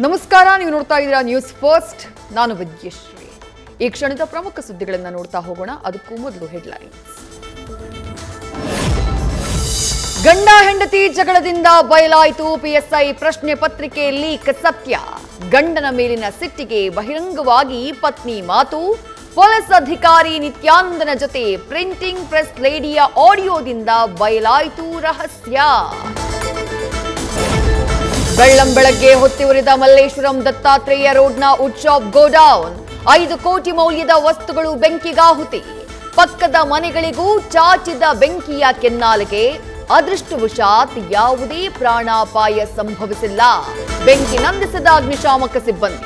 ನಮಸ್ಕಾರ, ನೀವು ನೋಡ್ತಾ ಇದ್ದೀರಾ ನ್ಯೂಸ್ ಫಸ್ಟ್. ನಾನು ವಿದ್ಯಶ್ರೀ. ಈ ಕ್ಷಣದ ಪ್ರಮುಖ ಸುದ್ದಿಗಳನ್ನು ನೋಡ್ತಾ ಹೋಗೋಣ. ಅದಕ್ಕೂ ಮೊದಲು ಹೆಡ್ಲೈನ್ಸ್. ಗಂಡ ಹೆಂಡತಿ ಜಗಳದಿಂದ ಬಯಲಾಯಿತು ಪಿಎಸ್ಐ ಪ್ರಶ್ನೆ ಪತ್ರಿಕೆ ಲೀಕ್ ಸತ್ಯ. ಗಂಡನ ಮೇಲಿನ ಸಿಟ್ಟಿಗೆ ಬಹಿರಂಗವಾಗಿ ಪತ್ನಿ ಮಾತು. ಪೊಲೀಸ್ ಅಧಿಕಾರಿ ನಿತ್ಯಾನಂದನ ಜೊತೆ ಪ್ರಿಂಟಿಂಗ್ ಪ್ರೆಸ್ ಲೇಡಿಯ ಆಡಿಯೋದಿಂದ ಬಯಲಾಯಿತು ರಹಸ್ಯ. ಬೆಳ್ಳಂಬೆಳಗ್ಗೆ ಹೊತ್ತಿ ಉರಿದ ಮಲ್ಲೇಶ್ವರಂ ದತ್ತಾತ್ರೇಯ ರೋಡ್ನ ವುಡ್ ಶಾಪ್ ಗೋಡೌನ್. 5 ಕೋಟಿ ಮೌಲ್ಯದ ವಸ್ತುಗಳು ಬೆಂಕಿಗಾಹುತಿ. ಪಕ್ಕದ ಮನೆಗಳಿಗೂ ಚಾಚಿದ ಬೆಂಕಿಯ ಕೆನ್ನಾಲಿಗೆ. ಅದೃಷ್ಟವಶಾತ್ ಯಾವುದೇ ಪ್ರಾಣಾಪಾಯ ಸಂಭವಿಸಿಲ್ಲ. ಬೆಂಕಿ ನಂದಿಸಿದ ಅಗ್ನಿಶಾಮಕ ಸಿಬ್ಬಂದಿ.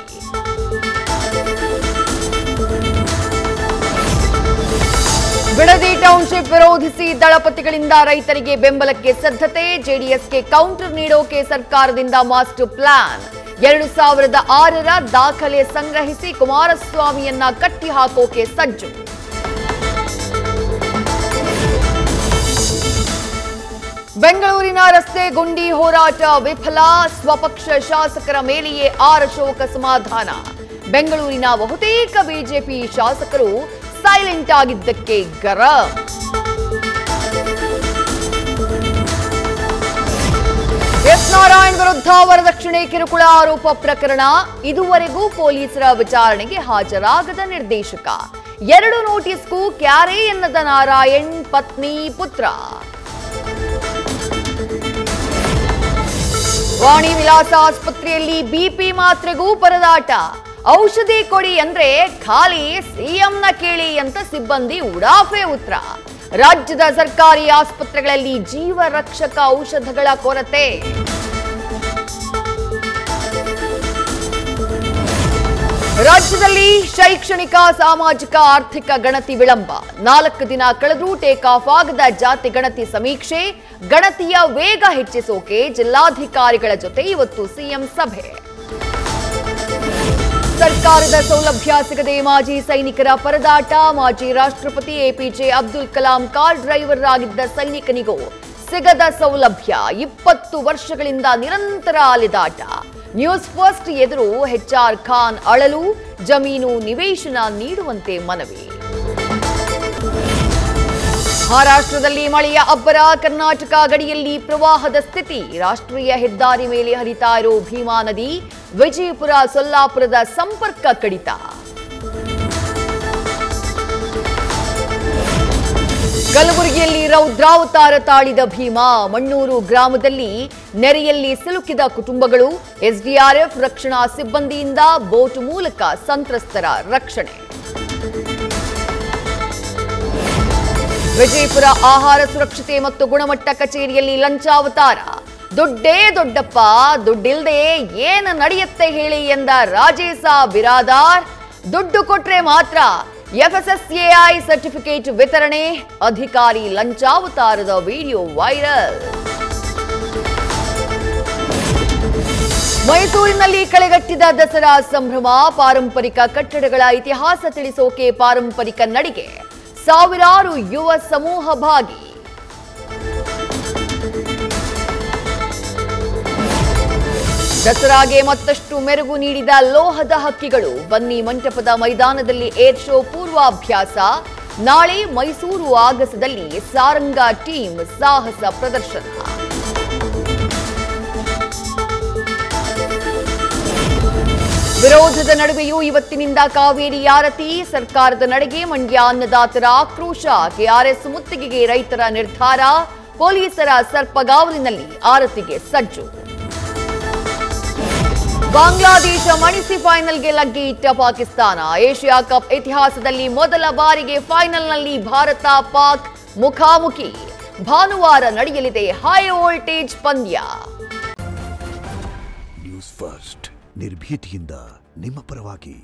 ಬಿಡದಿ ಟೌನ್ಶಿಪ್ ವಿರೋಧಿಸಿ ದಳಪತಿಗಳಿಂದ ರೈತರಿಗೆ ಬೆಂಬಲಕ್ಕೆ ಸಿದ್ಧತೆ. ಜೆಡಿಎಸ್ಗೆ ಕೌಂಟರ್ ನೀಡೋಕೆ ಸರ್ಕಾರದಿಂದ ಮಾಸ್ಟರ್ ಪ್ಲಾನ್. 2006ರ ದಾಖಲೆ ಸಂಗ್ರಹಿಸಿ ಕುಮಾರಸ್ವಾಮಿಯನ್ನ ಕಟ್ಟಿ ಹಾಕೋಕೆ ಸಜ್ಜು. ಬೆಂಗಳೂರಿನ ರಸ್ತೆ ಗುಂಡಿ ಹೋರಾಟ ವಿಫಲ. ಸ್ವಪಕ್ಷ ಶಾಸಕರ ಮೇಲೆಯೇ ಆರ್ ಅಶೋಕ ಸಮಾಧಾನ. ಬೆಂಗಳೂರಿನ ಬಹುತೇಕ ಬಿಜೆಪಿ ಶಾಸಕರು ಸೈಲೆಂಟ್ ಆಗಿದ್ದಕ್ಕೆ ಗರಂ. ಎಸ್ ನಾರಾಯಣ್ ವಿರುದ್ಧ ವರದಕ್ಷಿಣೆ ಕಿರುಕುಳ ಆರೋಪ ಪ್ರಕರಣ. ಇದುವರೆಗೂ ಪೊಲೀಸರ ವಿಚಾರಣೆಗೆ ಹಾಜರಾಗದ ನಿರ್ದೇಶಕ. 2 ನೋಟಿಸ್ಗೂ ಕ್ಯಾರೆ ಎನ್ನದ ನಾರಾಯಣ್ ಪತ್ನಿ ಪುತ್ರ. ವಾಣಿ ವಿಲಾಸ ಆಸ್ಪತ್ರೆಯಲ್ಲಿ ಬಿಪಿ ಮಾತ್ರೆಗೂ ಪರದಾಟ. ಔಷಧಿ ಕೊಡಿ ಅಂದ್ರೆ ಖಾಲಿ ಸಿಎಂನ ಕೇಳಿ ಅಂತ ಸಿಬ್ಬಂದಿ ಉಡಾಫೆ ಉತ್ತರ. ರಾಜ್ಯದ ಸರ್ಕಾರಿ ಆಸ್ಪತ್ರೆಗಳಲ್ಲಿ ಜೀವ ರಕ್ಷಕ ಔಷಧಗಳ ಕೊರತೆ. ರಾಜ್ಯದಲ್ಲಿ ಶೈಕ್ಷಣಿಕ ಸಾಮಾಜಿಕ ಆರ್ಥಿಕ ಗಣತಿ ವಿಳಂಬ. 4 ದಿನ ಕಳೆದರೂ ಟೇಕ್ ಆಫ್ ಆಗದ ಜಾತಿ ಗಣತಿ ಸಮೀಕ್ಷೆ. ಗಣತಿಯ ವೇಗ ಹೆಚ್ಚಿಸೋಕೆ ಜಿಲ್ಲಾಧಿಕಾರಿಗಳ ಜೊತೆ ಇವತ್ತು ಸಿಎಂ ಸಭೆ. ಸರ್ಕಾರದ ಸೌಲಭ್ಯ ಸಿಗದೆ ಮಾಜಿ ಸೈನಿಕರ ಪರದಾಟ. ಮಾಜಿ ರಾಷ್ಟ್ರಪತಿ APJ Abdul Kalam car driver ಆಗಿದ್ದ ಸೈನಿಕನಿಗೂ ಸಿಗದ ಸೌಲಭ್ಯ. 20 ವರ್ಷಗಳಿಂದ ನಿರಂತರ ಅಲೆದಾಟ. ನ್ಯೂಸ್ ಫಸ್ಟ್ ಎದುರು HR ಖಾನ್ ಅಳಲು. ಜಮೀನು ನಿವೇಶನ ನೀಡುವಂತೆ ಮನವಿ. ಮಹಾರಾಷ್ಟ್ರದಲ್ಲಿ ಮಳೆಯ ಅಬ್ಬರ. ಕರ್ನಾಟಕ ಗಡಿಯಲ್ಲಿ ಪ್ರವಾಹದ ಸ್ಥಿತಿ. ರಾಷ್ಟ್ರೀಯ ಹೆದ್ದಾರಿ ಮೇಲೆ ಹರಿತಾ ಇರೋ ಭೀಮಾ ನದಿ. ವಿಜಯಪುರ ಸೊಲ್ಲಾಪುರದ ಸಂಪರ್ಕ ಕಡಿತ. ಕಲಬುರಗಿಯಲ್ಲಿ ರೌದ್ರಾವತಾರ ತಾಳಿದ ಭೀಮಾ. ಮಣ್ಣೂರು ಗ್ರಾಮದಲ್ಲಿ ನೆರೆಯಲ್ಲಿ ಸಿಲುಕಿದ ಕುಟುಂಬಗಳು. ಎಸ್ಡಿಆರ್ಎಫ್ ರಕ್ಷಣಾ ಸಿಬ್ಬಂದಿಯಿಂದ ಬೋಟ್ ಮೂಲಕ ಸಂತ್ರಸ್ತರ ರಕ್ಷಣೆ. ವಿಜಯಪುರ ಆಹಾರ ಸುರಕ್ಷತೆ ಮತ್ತು ಗುಣಮಟ್ಟ ಕಚೇರಿಯಲ್ಲಿ ಲಂಚಾವತಾರ. ದುಡ್ಡೇ ದೊಡ್ಡಪ್ಪ, ದುಡ್ಡಿಲ್ದೆ ಏನು ನಡೆಯುತ್ತೆ ಹೇಳಿ ಎಂದ ರಾಜೇಶ ಬಿರಾದಾರ್. ದುಡ್ಡು ಕೊಟ್ರೆ ಮಾತ್ರ FSSAI ಸರ್ಟಿಫಿಕೇಟ್ ವಿತರಣೆ. ಅಧಿಕಾರಿ ಲಂಚಾವತಾರದ ವಿಡಿಯೋ ವೈರಲ್. ಮೈಸೂರಿನಲ್ಲಿ ಕಳೆಗಟ್ಟಿದ ದಸರಾ ಸಂಭ್ರಮ. ಪಾರಂಪರಿಕ ಕಟ್ಟಡಗಳ ಇತಿಹಾಸ ತಿಳಿಸೋಕೆ ಪಾರಂಪರಿಕ ನಡಿಗೆ. ಸಾವಿರಾರು ಯುವ ಸಮೂಹ ಭಾಗಿ. ದಸರಾಗೆ ಮತ್ತಷ್ಟು ಮೆರುಗು ನೀಡಿದ ಲೋಹದ ಹಕ್ಕಿಗಳು. ಬನ್ನಿ ಮಂಟಪದ ಮೈದಾನದಲ್ಲಿ ಏರ್ ಶೋ ಪೂರ್ವಾಭ್ಯಾಸ. ನಾಳೆ ಮೈಸೂರು ಆಗಸದಲ್ಲಿ ಸಾರಂಗ ಟೀಮ್ ಸಾಹಸ ಪ್ರದರ್ಶನ. ವಿರೋಧದ ನಡುವೆಯೂ ಇವತ್ತಿನಿಂದ ಕಾವೇರಿ ಆರತಿ. ಸರ್ಕಾರದ ನಡೆಗೆ ಮಂಡ್ಯ ಅನ್ನದಾತರ ಆಕ್ರೋಶ. ಕೆಆರ್ಎಸ್ ಮುತ್ತಿಗೆಗೆ ರೈತರ ನಿರ್ಧಾರ. ಪೊಲೀಸರ ಸರ್ಪಗಾವಲಿನಲ್ಲಿ ಆರತಿಗೆ ಸಜ್ಜು. ಬಾಂಗ್ಲಾದೇಶ ಮಣಿಸಿ ಫೈನಲ್ಗೆ ಲಗ್ಗೆ ಇಟ್ಟ ಪಾಕಿಸ್ತಾನ. ಏಷ್ಯಾ ಕಪ್ ಇತಿಹಾಸದಲ್ಲಿ ಮೊದಲ ಬಾರಿಗೆ ಫೈನಲ್ನಲ್ಲಿ ಭಾರತ ಪಾಕ್ ಮುಖಾಮುಖಿ. ಭಾನುವಾರ ನಡೆಯಲಿದೆ ಹೈ ವೋಲ್ಟೇಜ್ ಪಂದ್ಯ. ನ್ಯೂಸ್ ಫಸ್ಟ್ ನಿರ್ಭೀತಿಯಿಂದ ನಿಮ್ಮ ಪರವಾಗಿ.